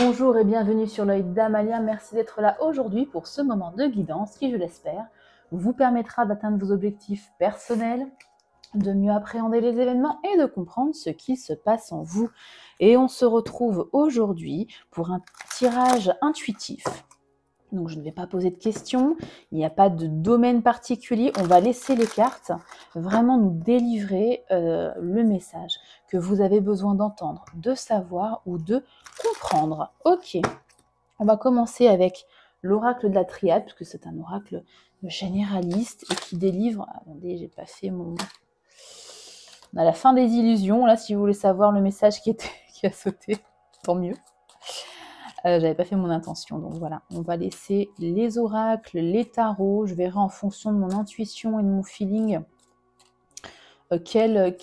Bonjour et bienvenue sur l'œil d'Amalia. Merci d'être là aujourd'hui pour ce moment de guidance qui, je l'espère, vous permettra d'atteindre vos objectifs personnels, de mieux appréhender les événements et de comprendre ce qui se passe en vous. Et on se retrouve aujourd'hui pour un tirage intuitif. Donc je ne vais pas poser de questions, il n'y a pas de domaine particulier, on va laisser les cartes vraiment nous délivrer le message que vous avez besoin d'entendre, de savoir ou de comprendre. Ok, on va commencer avec l'oracle de la triade, puisque c'est un oracle généraliste et qui délivre... Attendez, j'ai pas fait mon... On a la fin des illusions, là, si vous voulez savoir le message qui a sauté, tant mieux. J'avais pas fait mon intention, donc voilà. On va laisser les oracles, les tarots. Je verrai en fonction de mon intuition et de mon feeling quel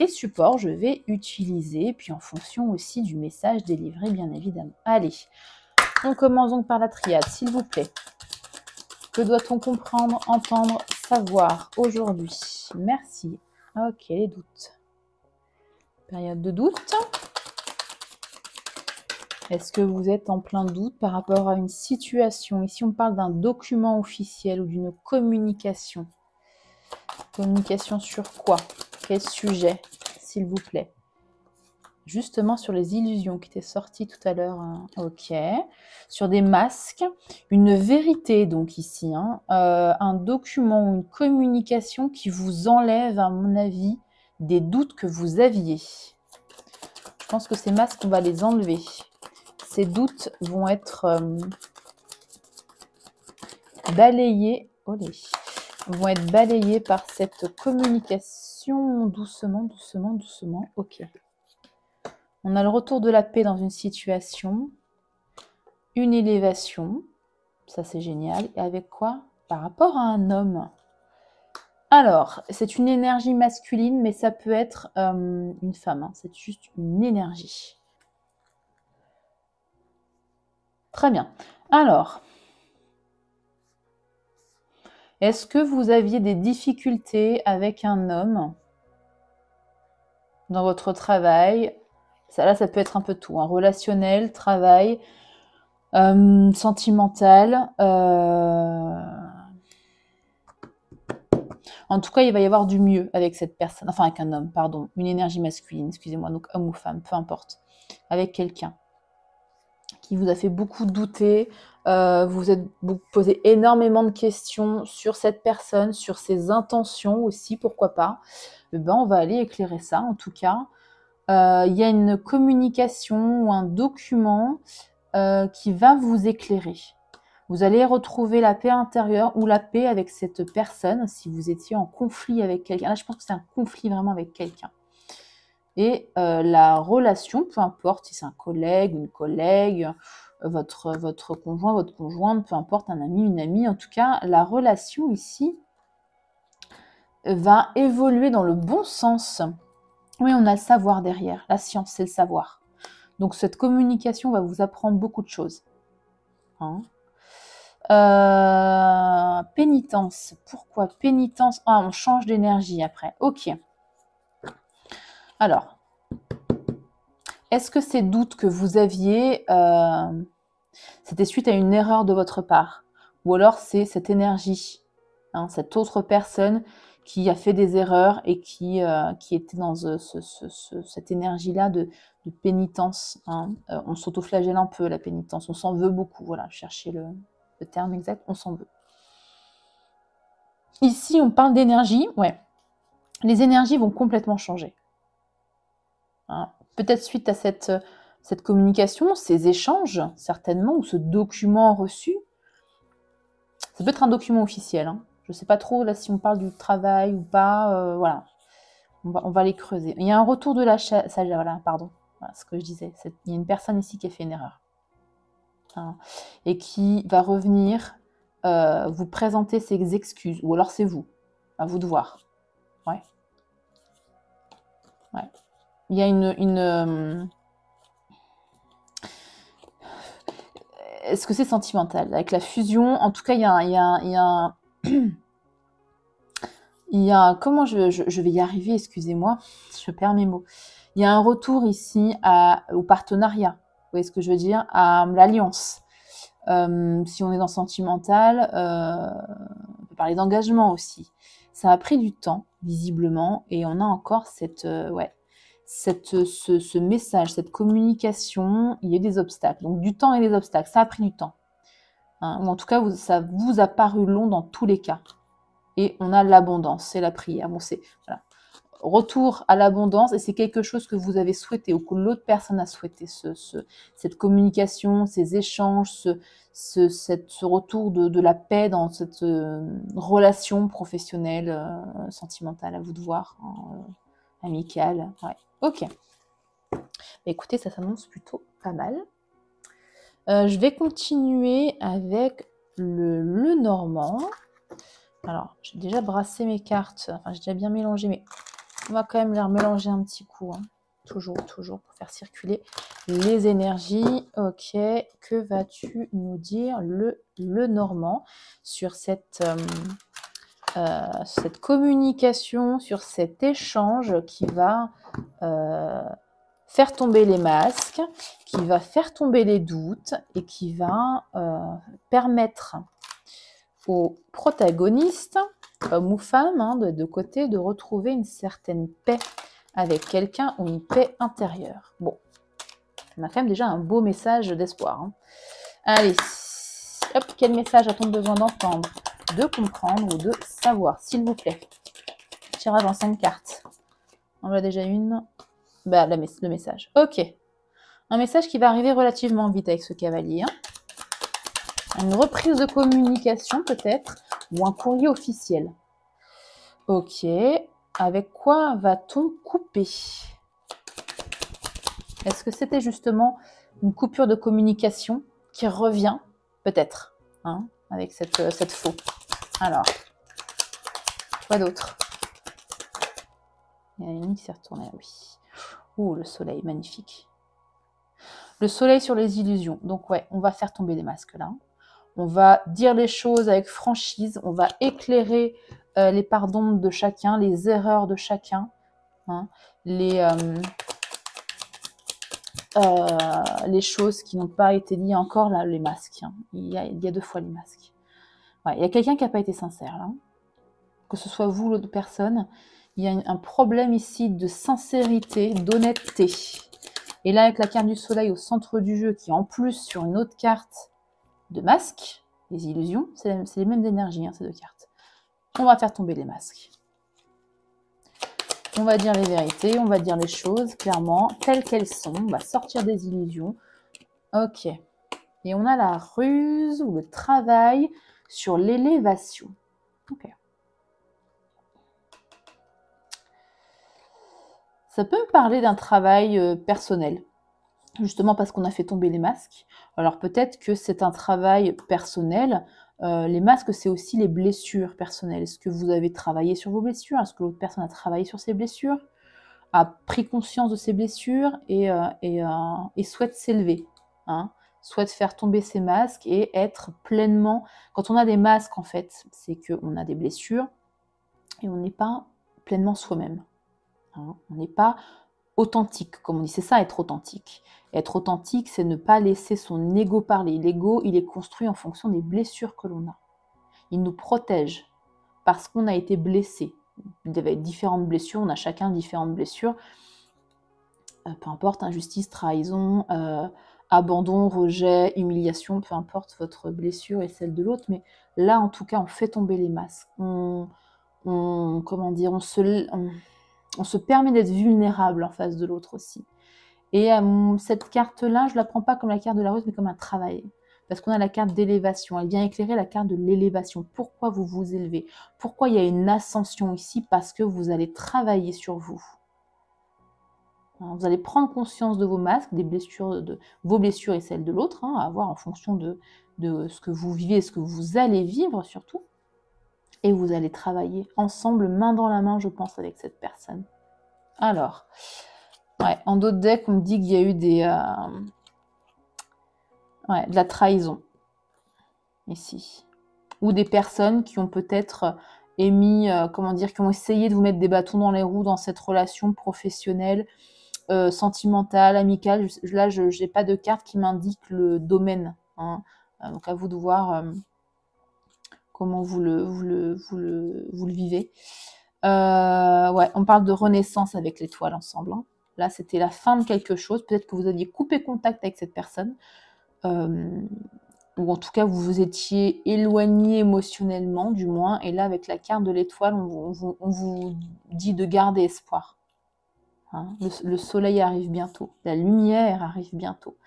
support je vais utiliser, puis en fonction aussi du message délivré, bien évidemment. Allez, on commence donc par la triade, s'il vous plaît. Que doit-on comprendre, entendre, savoir aujourd'hui? Merci. Ok, les doutes. Période de doute. Est-ce que vous êtes en plein doute par rapport à une situation? Ici, on parle d'un document officiel ou d'une communication. Communication sur quoi? Quel sujet, s'il vous plaît? Justement sur les illusions qui étaient sorties tout à l'heure. Ok. Sur des masques. Une vérité, donc ici. Un document ou une communication qui vous enlève, à mon avis, des doutes que vous aviez. Je pense que ces masques, on va les enlever. Ces doutes vont être balayés, vont être balayés par cette communication doucement, doucement, doucement. Ok. On a le retour de la paix dans une situation, une élévation, ça c'est génial. Et avec quoi? Par rapport à un homme. Alors, c'est une énergie masculine, mais ça peut être une femme. C'est juste une énergie. Très bien. Alors, est-ce que vous aviez des difficultés avec un homme dans votre travail? Ça peut être un peu tout. Relationnel, travail, sentimental. En tout cas, il va y avoir du mieux avec cette personne. Enfin, avec un homme, pardon. Une énergie masculine, excusez-moi. Donc, homme ou femme, peu importe. Avec quelqu'un qui vous a fait beaucoup douter, vous posez énormément de questions sur cette personne, sur ses intentions aussi, pourquoi pas. On va aller éclairer ça, en tout cas. Il y a une communication ou un document qui va vous éclairer. Vous allez retrouver la paix intérieure ou la paix avec cette personne, si vous étiez en conflit avec quelqu'un. Là, je pense que c'est un conflit vraiment avec quelqu'un. Et la relation, peu importe si c'est un collègue, une collègue, votre conjoint, votre conjointe, peu importe, un ami, une amie, en tout cas, la relation ici va évoluer dans le bon sens. Oui, on a le savoir derrière. La science, c'est le savoir. Donc, cette communication va vous apprendre beaucoup de choses. Pénitence. Pourquoi pénitence? On change d'énergie après. Ok. Alors, est-ce que ces doutes que vous aviez, c'était suite à une erreur de votre part? Ou alors c'est cette énergie, cette autre personne qui a fait des erreurs et qui était dans cette énergie-là de pénitence. On s'autoflagelle un peu, la pénitence. On s'en veut beaucoup. Voilà, cherchez le terme exact. On s'en veut. Ici, on parle d'énergie. Ouais. Les énergies vont complètement changer. Peut-être suite à cette communication, ces échanges, certainement, ou ce document reçu. Ça peut être un document officiel. Je ne sais pas trop là si on parle du travail ou pas. Voilà. On va les creuser. Il y a un retour de la sagesse. Voilà, pardon. Voilà ce que je disais. Il y a une personne ici qui a fait une erreur. Et qui va revenir vous présenter ses excuses. Ou alors c'est vous. À vous de voir. Ouais. Il y a une est-ce que c'est sentimental? Avec la fusion, en tout cas, il y a comment je vais y arriver, excusez-moi, je perds mes mots. Il y a un retour ici au partenariat. voyez ce que je veux dire, à l'alliance. Si on est dans sentimental, on peut parler d'engagement aussi. Ça a pris du temps, visiblement, et on a encore ce message, cette communication, il y a des obstacles. Donc du temps et des obstacles, ça a pris du temps. Hein, ou en tout cas, ça vous a paru long dans tous les cas. Et on a l'abondance, c'est la prière. Bon, c'est voilà. Retour à l'abondance, et c'est quelque chose que vous avez souhaité ou que l'autre personne a souhaité, cette communication, ces échanges, ce retour de la paix dans cette relation professionnelle, sentimentale, à vous de voir, hein, amicale. Ouais. Ok. Écoutez, ça s'annonce plutôt pas mal. Je vais continuer avec le normand. Alors, j'ai déjà brassé mes cartes, enfin j'ai déjà bien mélangé, mais on va quand même les remélanger un petit coup, hein. Toujours pour faire circuler les énergies. Ok, que vas-tu nous dire le normand sur cette communication, sur cet échange qui va faire tomber les masques, qui va faire tomber les doutes et qui va permettre aux protagonistes, homme ou femme, hein, de deux côtés, de retrouver une certaine paix avec quelqu'un ou une paix intérieure. Bon, on a quand même déjà un beau message d'espoir. Hein. Allez, hop, quel message a-t-on besoin d'entendre, de comprendre ou de savoir, s'il vous plaît? Tirage en 5 cartes. On en a déjà une. Bah, le message. Ok. Un message qui va arriver relativement vite avec ce cavalier. Hein. Une reprise de communication peut-être, ou un courrier officiel. Ok. Avec quoi va-t-on couper? Est-ce que c'était justement une coupure de communication qui revient? Peut-être, hein, avec cette faux. Alors, quoi d'autre? Il y a une qui s'est retournée, oui. Ouh, le soleil, magnifique. Le soleil sur les illusions. Donc ouais, on va faire tomber les masques là. On va dire les choses avec franchise. On va éclairer les pardons de chacun, les erreurs de chacun. Hein, les choses qui n'ont pas été dites encore, là, les masques. Hein. Il y a 2 fois les masques. Ouais, il y a quelqu'un qui n'a pas été sincère là. Que ce soit vous ou l'autre personne, il y a un problème ici de sincérité, d'honnêteté. Et là, avec la carte du soleil au centre du jeu, qui est en plus sur une autre carte de masque, les illusions, c'est les mêmes énergies, hein, ces 2 cartes. On va faire tomber les masques. On va dire les vérités, on va dire les choses clairement, telles qu'elles sont. On va sortir des illusions. Ok. Et on a la ruse ou le travail sur l'élévation. Ok. Ça peut me parler d'un travail personnel, justement parce qu'on a fait tomber les masques. Alors peut-être que c'est un travail personnel. Les masques, c'est aussi les blessures personnelles. Est-ce que vous avez travaillé sur vos blessures? Est-ce que l'autre personne a travaillé sur ses blessures? A pris conscience de ses blessures et souhaite s'élever, hein, souhaite faire tomber ses masques et être pleinement... Quand on a des masques, en fait, c'est qu'on a des blessures et on n'est pas pleinement soi-même. Hein, on n'est pas authentique, comme on dit. C'est ça, être authentique. Être authentique, c'est ne pas laisser son ego parler. L'ego, il est construit en fonction des blessures que l'on a. Il nous protège parce qu'on a été blessé. Il y avait différentes blessures, on a chacun différentes blessures. Peu importe, injustice, trahison, abandon, rejet, humiliation, peu importe votre blessure et celle de l'autre. Mais là, en tout cas, on fait tomber les masques. On se permet d'être vulnérable en face de l'autre aussi. Et cette carte-là, je ne la prends pas comme la carte de la rose, mais comme un travail. Parce qu'on a la carte d'élévation. Elle vient éclairer la carte de l'élévation. Pourquoi vous vous élevez? Pourquoi il y a une ascension ici? Parce que vous allez travailler sur vous. Vous allez prendre conscience de vos masques, des blessures, de vos blessures et celles de l'autre, hein, à voir en fonction de ce que vous vivez et ce que vous allez vivre surtout. Et vous allez travailler ensemble, main dans la main, je pense, avec cette personne. Alors, ouais, en d'autres decks, on me dit qu'il y a eu de la trahison, ici. Ou des personnes qui ont peut-être qui ont essayé de vous mettre des bâtons dans les roues dans cette relation professionnelle, sentimental, amical. Là, je n'ai pas de carte qui m'indique le domaine. Hein. Donc, à vous de voir comment vous le vivez. Ouais, on parle de renaissance avec l'étoile ensemble. Hein. Là, c'était la fin de quelque chose. Peut-être que vous aviez coupé contact avec cette personne. Ou en tout cas, vous vous étiez éloigné émotionnellement, du moins. Et là, avec la carte de l'étoile, on vous dit de garder espoir. Hein. Le soleil arrive bientôt. La lumière arrive bientôt.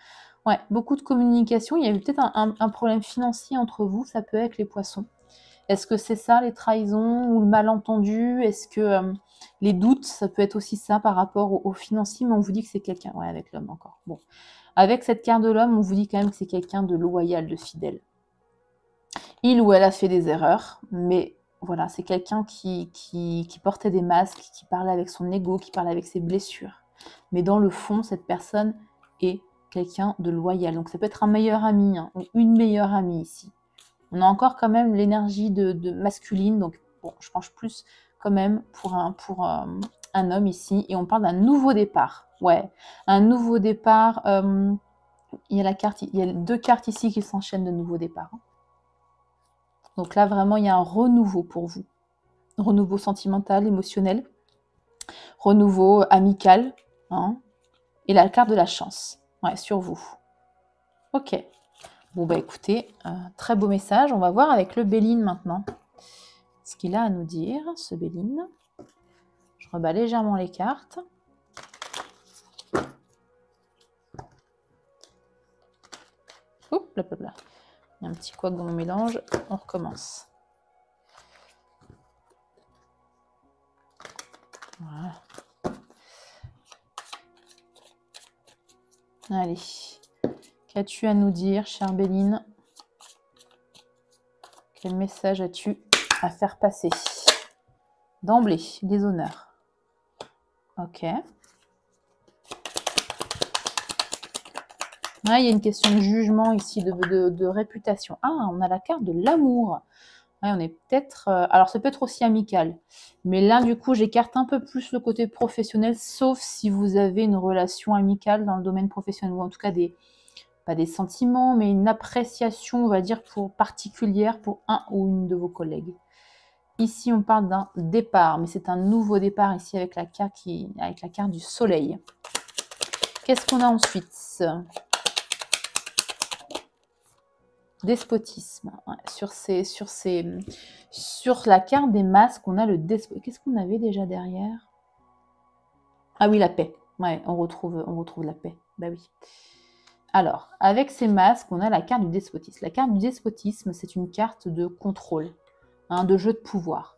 Ouais, beaucoup de communication. Il y a eu peut-être un problème financier entre vous. Ça peut être les poissons. Est-ce que c'est ça, les trahisons ou le malentendu? Est-ce que les doutes, ça peut être aussi ça par rapport au financier, mais on vous dit que c'est quelqu'un... Ouais, avec l'homme encore. Bon. Avec cette carte de l'homme, on vous dit quand même que c'est quelqu'un de loyal, de fidèle. Il ou elle a fait des erreurs, mais voilà, c'est quelqu'un qui portait des masques, qui parlait avec son ego, qui parlait avec ses blessures. Mais dans le fond, cette personne est quelqu'un de loyal. Donc ça peut être un meilleur ami, hein, ou une meilleure amie ici. On a encore quand même l'énergie de masculine, donc bon, je penche plus quand même pour un homme ici. Et on parle d'un nouveau départ. Ouais, un nouveau départ. Il y a 2 cartes ici qui s'enchaînent de nouveau départ. Donc là, vraiment, il y a un renouveau pour vous. Renouveau sentimental, émotionnel. Renouveau amical. Hein, et la carte de la chance. Ouais, sur vous. Ok. Bon, bah écoutez, très beau message. On va voir avec le Béline maintenant. Ce qu'il a à nous dire, ce Béline. Je rebats légèrement les cartes. Oups, blablabla. Il y a un petit couac dans mon mélange. On recommence. Voilà. Allez. Qu'as-tu à nous dire, chère Béline? Quel message as-tu à faire passer? D'emblée, des honneurs. Ok. Ah, il y a une question de jugement ici, de réputation. Ah, on a la carte de l'amour. Ouais, on est peut-être... alors, ça peut être aussi amical. Mais là, du coup, j'écarte un peu plus le côté professionnel, sauf si vous avez une relation amicale dans le domaine professionnel, ou en tout cas pas des sentiments, mais une appréciation, on va dire, particulière pour un ou une de vos collègues. Ici, on parle d'un départ, mais c'est un nouveau départ ici avec la carte du soleil. Qu'est-ce qu'on a ensuite? Despotisme. Ouais, sur la carte des masques, on a le despotisme. Qu'est-ce qu'on avait déjà derrière? Ah oui, la paix. Ouais, on retrouve la paix. Bah oui. Alors, avec ces masques, on a la carte du despotisme. La carte du despotisme, c'est une carte de contrôle, hein, de jeu de pouvoir.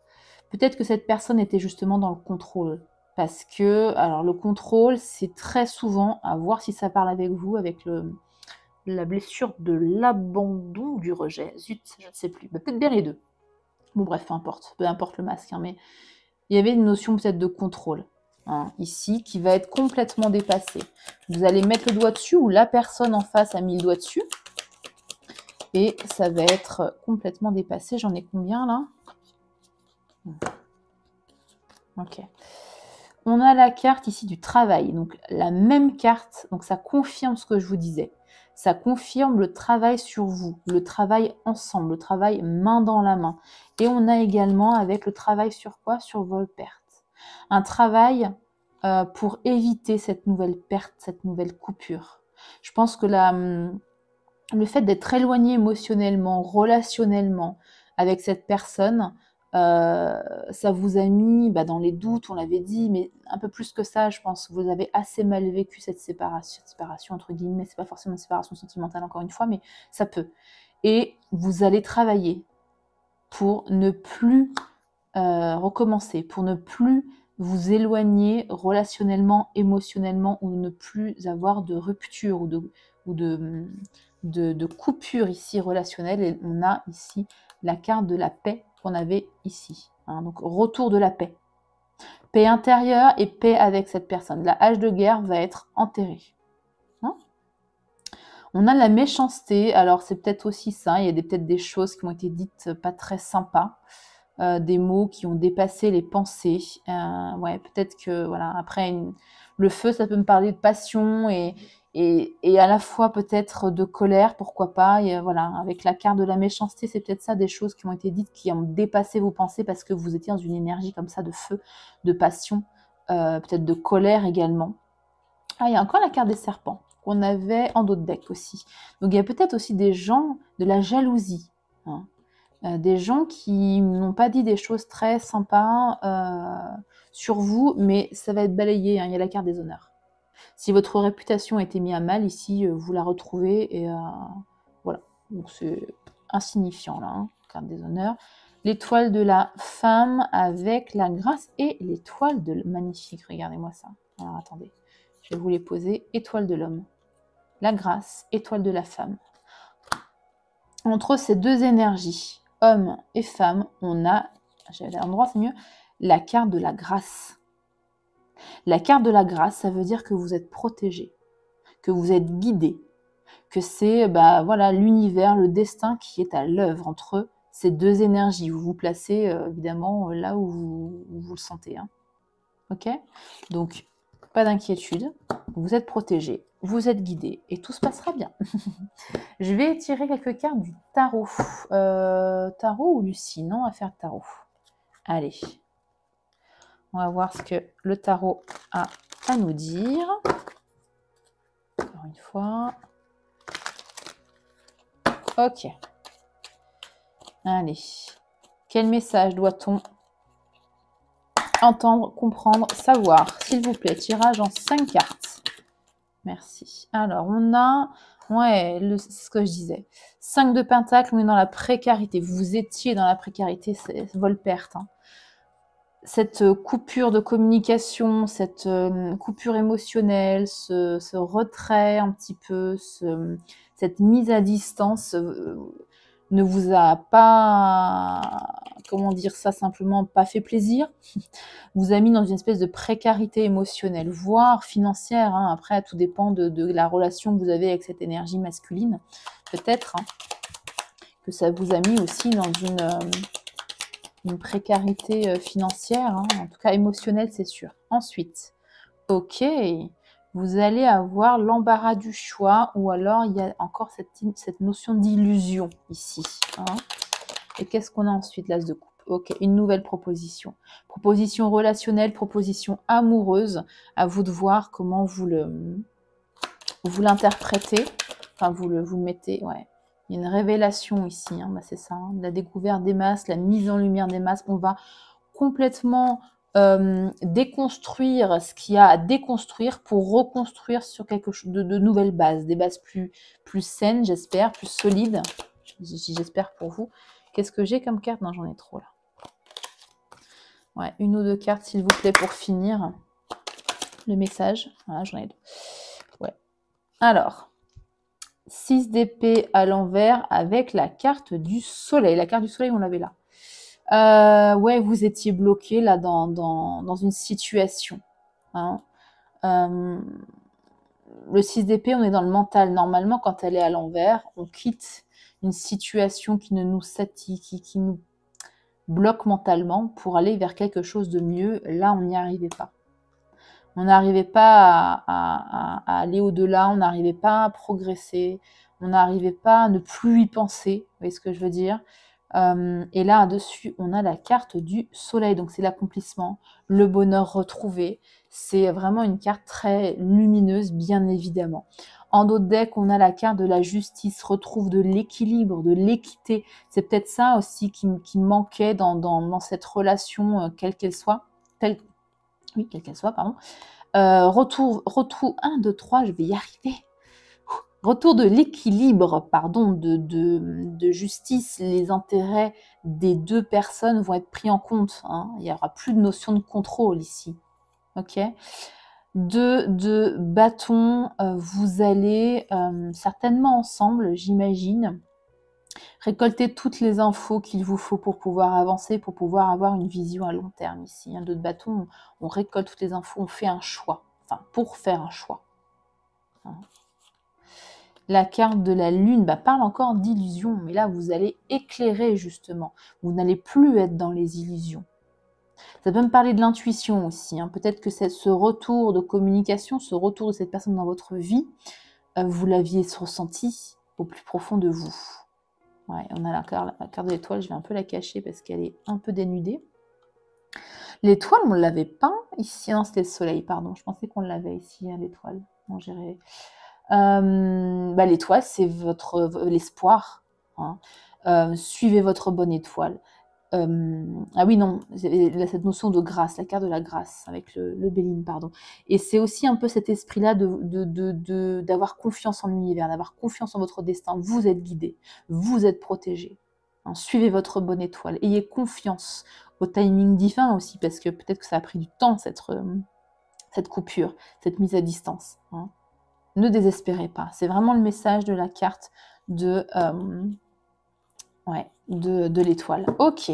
Peut-être que cette personne était justement dans le contrôle. Parce que, alors le contrôle, c'est très souvent, à voir si ça parle avec vous, avec la blessure de l'abandon, du rejet. Zut, je ne sais plus. Bah, peut-être bien les deux. Bon bref, peu importe le masque. Hein, mais il y avait une notion peut-être de contrôle. Hein, ici, qui va être complètement dépassée. Vous allez mettre le doigt dessus, ou la personne en face a mis le doigt dessus. Et ça va être complètement dépassé. J'en ai combien là? Ok. On a la carte ici du travail. Donc la même carte, donc ça confirme ce que je vous disais. Ça confirme le travail sur vous, le travail ensemble, le travail main dans la main. Et on a également avec le travail sur quoi? Sur vos pertes. Un travail pour éviter cette nouvelle perte, cette nouvelle coupure. Je pense que le fait d'être éloigné émotionnellement, relationnellement avec cette personne, ça vous a mis dans les doutes, on l'avait dit, mais un peu plus que ça, je pense. Vous avez assez mal vécu cette séparation entre guillemets. C'est pas forcément une séparation sentimentale, encore une fois, mais ça peut. Et vous allez travailler pour ne plus recommencer, pour ne plus vous éloigner relationnellement, émotionnellement, ou ne plus avoir de rupture ou de coupure ici relationnelle. Et on a ici la carte de la paix qu'on avait ici. Hein, donc retour de la paix. Paix intérieure et paix avec cette personne. La hache de guerre va être enterrée. Hein, on a la méchanceté. Alors c'est peut-être aussi ça. Il y a peut-être des choses qui ont été dites pas très sympas. Des mots qui ont dépassé les pensées. Ouais, peut-être que voilà, après Le feu, ça peut me parler de passion et à la fois peut-être de colère, pourquoi pas. Et voilà, avec la carte de la méchanceté, c'est peut-être ça, des choses qui ont été dites, qui ont dépassé vos pensées parce que vous étiez dans une énergie comme ça de feu, de passion, peut-être de colère également. Ah, il y a encore la carte des serpents qu'on avait en dos de deck aussi. Donc il y a peut-être aussi des gens de la jalousie, hein. Des gens qui n'ont pas dit des choses très sympas sur vous, mais ça va être balayé, hein. Il y a la carte des honneurs. Si votre réputation a été mise à mal ici, vous la retrouvez et voilà. Donc c'est insignifiant là, hein, carte des honneurs. L'étoile de la femme avec la grâce et l'étoile de magnifique. Regardez-moi ça. Alors attendez, je vais vous les poser. Étoile de l'homme, la grâce, étoile de la femme. Entre ces deux énergies, homme et femme, on a, j'avais l'endroit, c'est mieux, la carte de la grâce. La carte de la grâce, ça veut dire que vous êtes protégé, que vous êtes guidé, que c'est voilà, l'univers, le destin qui est à l'œuvre entre ces deux énergies. Vous vous placez évidemment là où vous le sentez, hein. Ok? Donc, pas d'inquiétude, vous êtes protégé, vous êtes guidé et tout se passera bien. Je vais tirer quelques cartes du tarot. Tarot ou Lucie? Non, on va faire tarot. Allez. On va voir ce que le tarot a à nous dire. Encore une fois. Ok. Allez. Quel message doit-on entendre, comprendre, savoir? S'il vous plaît, tirage en 5 cartes. Merci. Alors, on a... Ouais, c'est ce que je disais. 5 de pentacles, on est dans la précarité. Vous étiez dans la précarité, c'est vol-perte, hein. Cette coupure de communication, cette coupure émotionnelle, ce retrait un petit peu, cette mise à distance ne vous a pas, comment dire ça simplement, pas fait plaisir, vous a mis dans une espèce de précarité émotionnelle, voire financière, hein. Après, tout dépend de la relation que vous avez avec cette énergie masculine, peut-être, hein, que ça vous a mis aussi dans une précarité financière, hein, en tout cas émotionnelle, c'est sûr. Ensuite, ok, vous allez avoir l'embarras du choix, ou alors il y a encore cette notion d'illusion ici, hein. Et qu'est-ce qu'on a ensuite? L'as de coupe. Ok, une nouvelle proposition. Proposition relationnelle, proposition amoureuse. À vous de voir comment vous l'interprétez. Enfin, vous le mettez, ouais. Il y a une révélation ici, hein, c'est ça, hein, la découverte des masques, la mise en lumière des masques. On va complètement déconstruire ce qu'il y a à déconstruire pour reconstruire sur quelque chose de nouvelles bases, des bases plus saines, j'espère, plus solides. J'espère pour vous. Qu'est-ce que j'ai comme carte? Non, j'en ai trop là. Ouais, une ou deux cartes, s'il vous plaît, pour finir le message. Voilà, j'en ai deux. Ouais. Alors, 6 d'épée à l'envers avec la carte du soleil. La carte du soleil, on l'avait là. Ouais, vous étiez bloqué là dans une situation, hein. Le 6 d'épée, on est dans le mental. Normalement, quand elle est à l'envers, on quitte une situation qui ne nous satisfait, qui nous bloque mentalement pour aller vers quelque chose de mieux. Là, on n'y arrivait pas. On n'arrivait pas à aller au-delà, on n'arrivait pas à progresser, on n'arrivait pas à ne plus y penser, vous voyez ce que je veux dire? Et là, dessus, on a la carte du soleil, donc c'est l'accomplissement, le bonheur retrouvé. C'est vraiment une carte très lumineuse, bien évidemment. En dos de deck, on a la carte de la justice, retrouve de l'équilibre, de l'équité. C'est peut-être ça aussi qui manquait dans cette relation, quelle qu'elle soit. Quelle qu'elle soit, pardon. Retour 1, 2, 3, je vais y arriver. Retour de l'équilibre, pardon, de justice. Les intérêts des deux personnes vont être pris en compte, hein. Il n'y aura plus de notion de contrôle ici. Ok. De bâton, vous allez certainement ensemble, j'imagine, récolter toutes les infos qu'il vous faut pour pouvoir avancer, pour pouvoir avoir une vision à long terme ici. Un 2 de bâton, on récolte toutes les infos, on fait un choix. Enfin, pour faire un choix. La carte de la lune parle encore d'illusion, mais là, vous allez éclairer justement. Vous n'allez plus être dans les illusions. Ça peut me parler de l'intuition aussi, hein. Peut-être que ce retour de communication, ce retour de cette personne dans votre vie, vous l'aviez ressenti au plus profond de vous. Ouais, on a la carte de l'étoile, je vais un peu la cacher parce qu'elle est un peu dénudée. L'étoile, on ne l'avait pas ici. Non, c'était le soleil, pardon. Je pensais qu'on l'avait ici, hein, l'étoile. Non, j'ai rêvé. L'étoile, c'est l'espoir. Hein. Suivez votre bonne étoile. Ah oui, non, cette notion de grâce, la carte de la grâce, avec le Béline, pardon. Et c'est aussi un peu cet esprit-là d'avoir confiance en l'univers, d'avoir confiance en votre destin. Vous êtes guidé, vous êtes protégé. Hein, suivez votre bonne étoile. Ayez confiance au timing divin aussi, parce que peut-être que ça a pris du temps, cette coupure, cette mise à distance. Hein. Ne désespérez pas. C'est vraiment le message de la carte de l'étoile. Ok.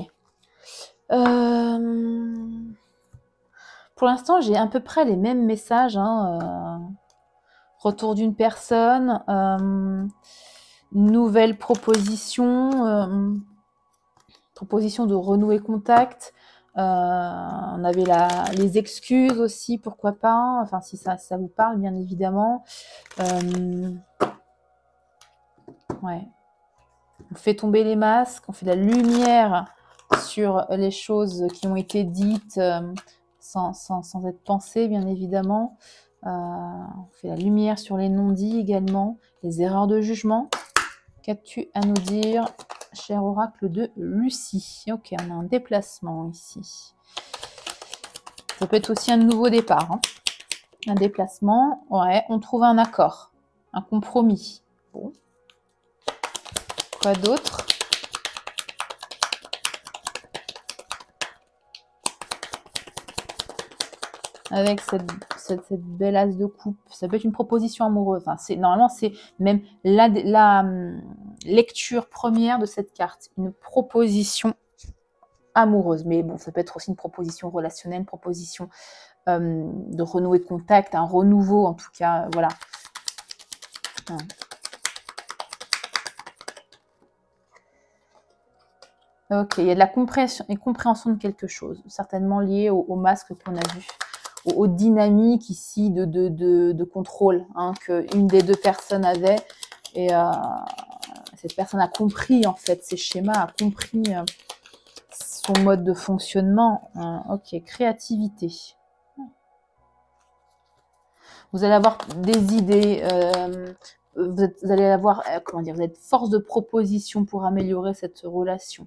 Pour l'instant, j'ai à peu près les mêmes messages. Hein, retour d'une personne, nouvelle proposition, proposition de renouer contact. On avait les excuses aussi, pourquoi pas. Enfin, si ça vous parle, bien évidemment. Ouais. On fait tomber les masques, on fait de la lumière sur les choses qui ont été dites sans être pensées, bien évidemment. On fait la lumière sur les non-dits également, les erreurs de jugement. Qu'as-tu à nous dire, cher oracle de Lucie? Ok, on a un déplacement ici. Ça peut être aussi un nouveau départ. Hein. Un déplacement, ouais, on trouve un accord, un compromis. Bon. Quoi d'autre? Avec cette belle as de coupe. Ça peut être une proposition amoureuse. Enfin, normalement, c'est même la lecture première de cette carte. Une proposition amoureuse. Mais bon, ça peut être aussi une proposition relationnelle, une proposition de renouer contact, un renouveau en tout cas. Voilà. Ok, il y a de la compréhension de quelque chose, certainement lié au masque qu'on a vu. Aux dynamiques ici de contrôle hein, qu'une des deux personnes avait. Et cette personne a compris en fait ces schémas, a compris son mode de fonctionnement. Ok, créativité. Vous allez avoir des idées, vous allez avoir, vous êtes force de proposition pour améliorer cette relation.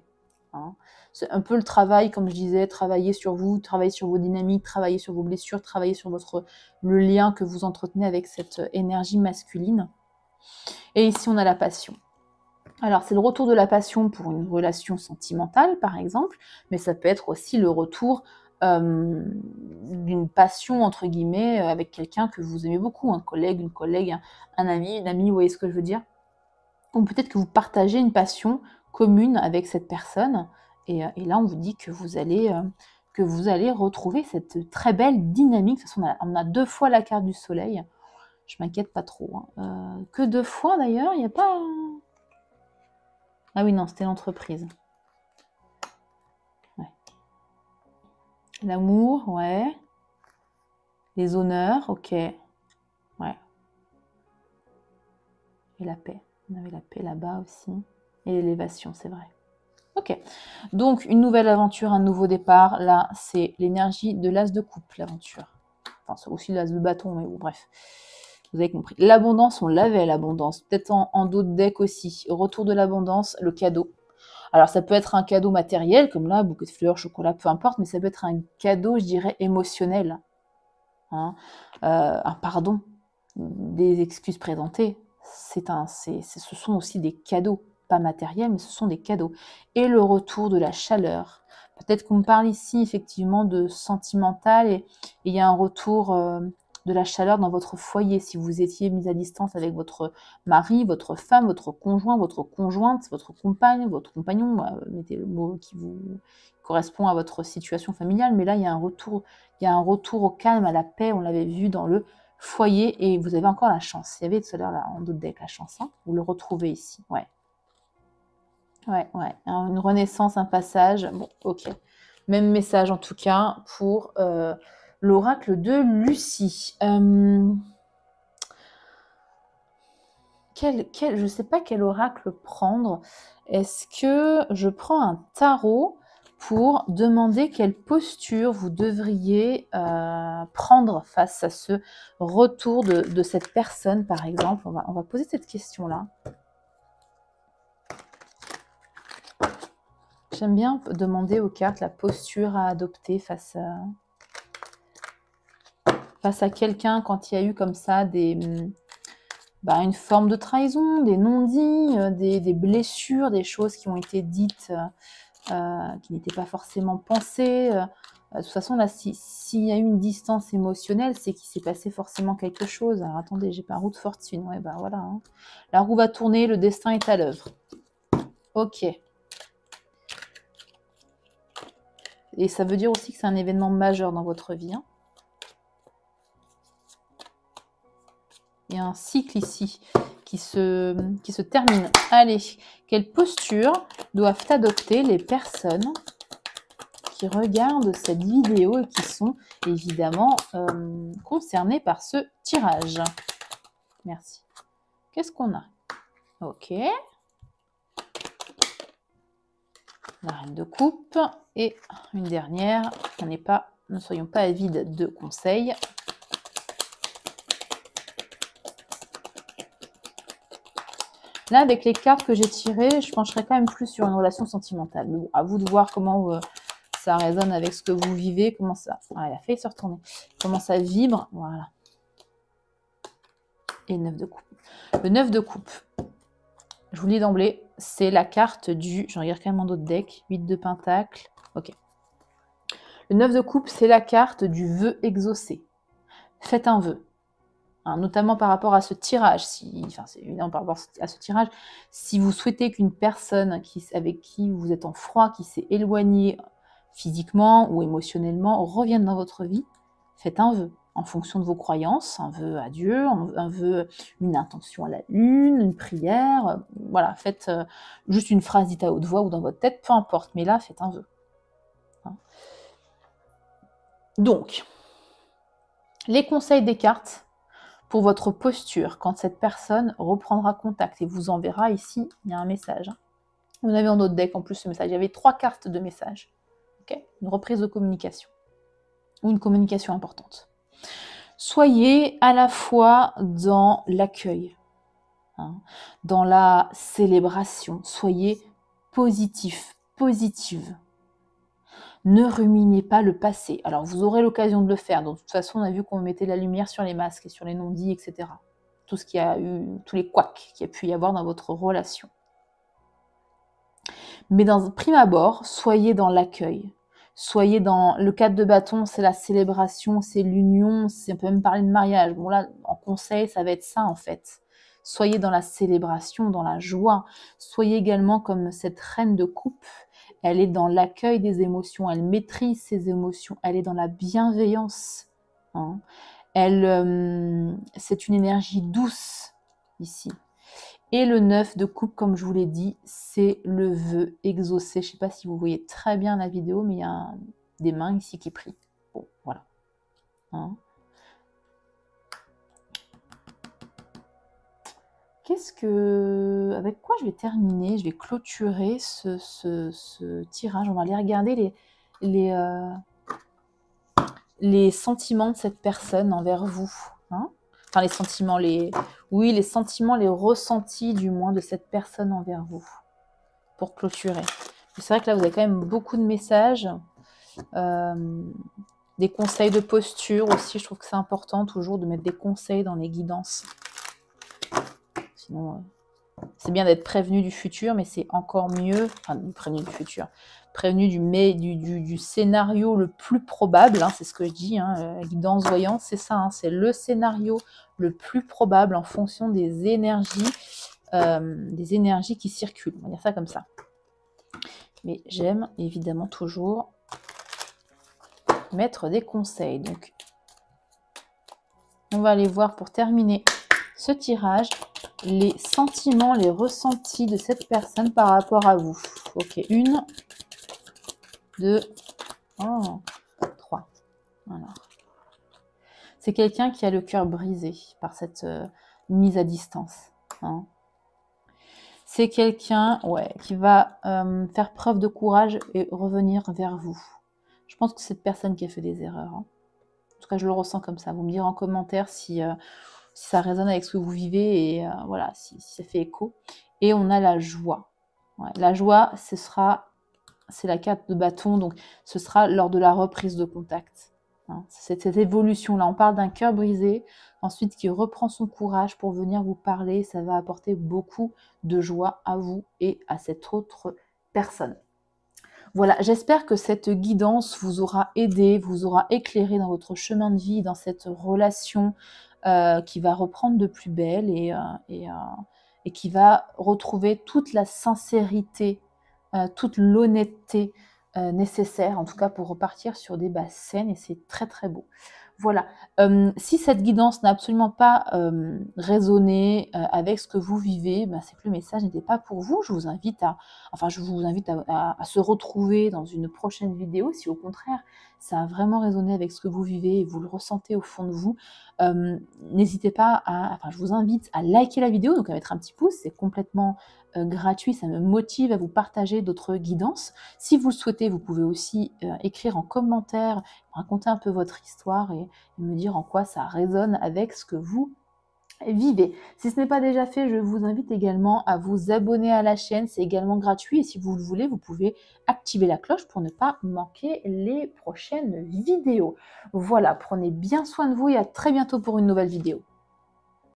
Hein. C'est un peu le travail, comme je disais, travailler sur vous, travailler sur vos dynamiques, travailler sur vos blessures, travailler sur le lien que vous entretenez avec cette énergie masculine. Et ici, on a la passion. Alors, c'est le retour de la passion pour une relation sentimentale, par exemple, mais ça peut être aussi le retour d'une passion, entre guillemets, avec quelqu'un que vous aimez beaucoup, un collègue, une collègue, un ami, une amie, vous voyez ce que je veux dire? Ou peut-être que vous partagez une passion commune avec cette personne, et là, on vous dit que vous allez retrouver cette très belle dynamique. De toute façon, on a 2 fois la carte du soleil. Je m'inquiète pas trop. Hein. Que 2 fois, d'ailleurs, il n'y a pas... Ah oui, non, c'était l'entreprise. Ouais. L'amour, ouais. Les honneurs, ok. Ouais. Et la paix. On avait la paix là-bas aussi. Et l'élévation, c'est vrai. Ok. Donc, une nouvelle aventure, un nouveau départ. Là, c'est l'énergie de l'as de coupe, l'aventure. Enfin, c'est aussi l'as de bâton, mais bon, bref. Vous avez compris. L'abondance, on l'avait, l'abondance. Peut-être en d'autres decks aussi. Retour de l'abondance, le cadeau. Alors, ça peut être un cadeau matériel, comme là, bouquet de fleurs, chocolat, peu importe, mais ça peut être un cadeau, je dirais, émotionnel. Hein. Un pardon, des excuses présentées. Ce sont aussi des cadeaux, pas matériels, mais ce sont des cadeaux. Et le retour de la chaleur. Peut-être qu'on me parle ici, effectivement, de sentimental, et il y a un retour... de la chaleur dans votre foyer, si vous étiez mis à distance avec votre mari, votre femme, votre conjoint, votre conjointe, votre compagne, votre compagnon, mettez le mot qui vous correspond à votre situation familiale, mais là il y a un retour au calme, à la paix, on l'avait vu dans le foyer, et vous avez encore la chance. Il y avait tout à l'heure là, en d'autres decks la chance, hein, vous le retrouvez ici, ouais. Ouais, une renaissance, un passage, bon, ok. Même message en tout cas pour l'oracle de Lucie. Je ne sais pas quel oracle prendre. Est-ce que je prends un tarot pour demander quelle posture vous devriez prendre face à ce retour de cette personne, par exemple? On va poser cette question-là. J'aime bien demander aux cartes la posture à adopter face à quelqu'un quand il y a eu comme ça une forme de trahison, des non-dits, des blessures, des choses qui ont été dites qui n'étaient pas forcément pensées. De toute façon, là, s'il y a eu une distance émotionnelle, c'est qu'il s'est passé forcément quelque chose. Alors attendez, j'ai pas roue de fortune. Ouais, bah voilà. Hein. La roue va tourner, le destin est à l'œuvre. Ok. Et ça veut dire aussi que c'est un événement majeur dans votre vie. Hein. Il y a un cycle ici qui se termine. Allez, quelle posture doivent adopter les personnes qui regardent cette vidéo et qui sont évidemment concernées par ce tirage? Merci. Qu'est-ce qu'on a? Ok. La reine de coupe et une dernière. Ne soyons pas avides de conseils. Là, avec les cartes que j'ai tirées, je pencherais quand même plus sur une relation sentimentale. Mais bon, à vous de voir comment ça résonne avec ce que vous vivez. Comment ça... Ah, elle a failli se retourner. Comment ça vibre. Voilà. Et le 9 de coupe. Le 9 de coupe, je vous le dis d'emblée, c'est la carte du... Je regarde quand même dans d'autres decks. 8 de pentacle. Ok. Le 9 de coupe, c'est la carte du vœu exaucé. Faites un vœu. Hein, notamment par rapport à ce tirage, c'est évidemment par rapport à ce tirage, si vous souhaitez qu'une personne avec qui vous êtes en froid, qui s'est éloignée physiquement ou émotionnellement, revienne dans votre vie, faites un vœu en fonction de vos croyances, un vœu à Dieu, un vœu, une intention à la lune, une prière, voilà, faites juste une phrase dite à haute voix ou dans votre tête, peu importe, mais là, faites un vœu. Hein. Donc, les conseils des cartes pour votre posture, quand cette personne reprendra contact et vous enverra ici, il y a un message. Vous avez dans notre deck en plus ce message. Il y avait 3 cartes de message. Okay, une reprise de communication. Ou une communication importante. Soyez à la fois dans l'accueil, hein, dans la célébration. Soyez positif, positive. Ne ruminez pas le passé. Alors, vous aurez l'occasion de le faire. De toute façon, on a vu qu'on mettait la lumière sur les masques et sur les non-dits, etc. Tout ce qu'il y a eu, tous les couacs qu'il y a pu y avoir dans votre relation. Mais dans prime abord, soyez dans l'accueil. Soyez dans... Le 4 de bâton, c'est la célébration, c'est l'union, on peut même parler de mariage. Bon là, en conseil, ça va être ça en fait. Soyez dans la célébration, dans la joie. Soyez également comme cette reine de coupe. Elle est dans l'accueil des émotions, elle maîtrise ses émotions, elle est dans la bienveillance. Hein. C'est une énergie douce ici. Et le 9 de coupe, comme je vous l'ai dit, c'est le vœu exaucé. Je ne sais pas si vous voyez très bien la vidéo, mais il y a des mains ici qui prient. Bon, voilà. Hein. Avec quoi je vais terminer? Je vais clôturer ce tirage. On va aller regarder les sentiments de cette personne envers vous. Hein, enfin, les sentiments, les sentiments, les ressentis du moins de cette personne envers vous. Pour clôturer. C'est vrai que là, vous avez quand même beaucoup de messages. Des conseils de posture aussi. Je trouve que c'est important toujours de mettre des conseils dans les guidances. Sinon, c'est bien d'être prévenu du futur, mais c'est encore mieux, enfin, prévenu du futur, prévenu du scénario le plus probable, hein, c'est ce que je dis, hein, guidance voyante, c'est ça, hein, c'est le scénario le plus probable en fonction des énergies qui circulent, on va dire ça comme ça. Mais j'aime évidemment toujours mettre des conseils, donc on va aller voir pour terminer ce tirage les sentiments, les ressentis de cette personne par rapport à vous. Ok, 1, 2, Oh, 3. Alors. C'est quelqu'un qui a le cœur brisé par cette mise à distance. Hein. C'est quelqu'un qui va faire preuve de courage et revenir vers vous. Je pense que c'est cette personne qui a fait des erreurs. Hein. En tout cas, je le ressens comme ça. Vous me direz en commentaire si ça résonne avec ce que vous vivez et voilà, si ça fait écho. Et on a la joie. Ouais, la joie, c'est la carte de bâton, donc ce sera lors de la reprise de contact. Hein, c'est cette évolution-là. On parle d'un cœur brisé, ensuite qui reprend son courage pour venir vous parler. Ça va apporter beaucoup de joie à vous et à cette autre personne. Voilà, j'espère que cette guidance vous aura aidé, vous aura éclairé dans votre chemin de vie, dans cette relation qui va reprendre de plus belle et qui va retrouver toute la sincérité, toute l'honnêteté nécessaire, en tout cas pour repartir sur des bases saines, et c'est très très beau. Voilà, si cette guidance n'a absolument pas résonné avec ce que vous vivez, ben, c'est que le message n'était pas pour vous. Je vous invite à se retrouver dans une prochaine vidéo. Si au contraire, ça a vraiment résonné avec ce que vous vivez et vous le ressentez au fond de vous, n'hésitez pas je vous invite à liker la vidéo, donc à mettre un petit pouce, c'est complètement gratuit, ça me motive à vous partager d'autres guidances. Si vous le souhaitez, vous pouvez aussi écrire en commentaire, raconter un peu votre histoire et me dire en quoi ça résonne avec ce que vous vivez. Si ce n'est pas déjà fait, je vous invite également à vous abonner à la chaîne, c'est également gratuit et si vous le voulez, vous pouvez activer la cloche pour ne pas manquer les prochaines vidéos. Voilà, prenez bien soin de vous et à très bientôt pour une nouvelle vidéo.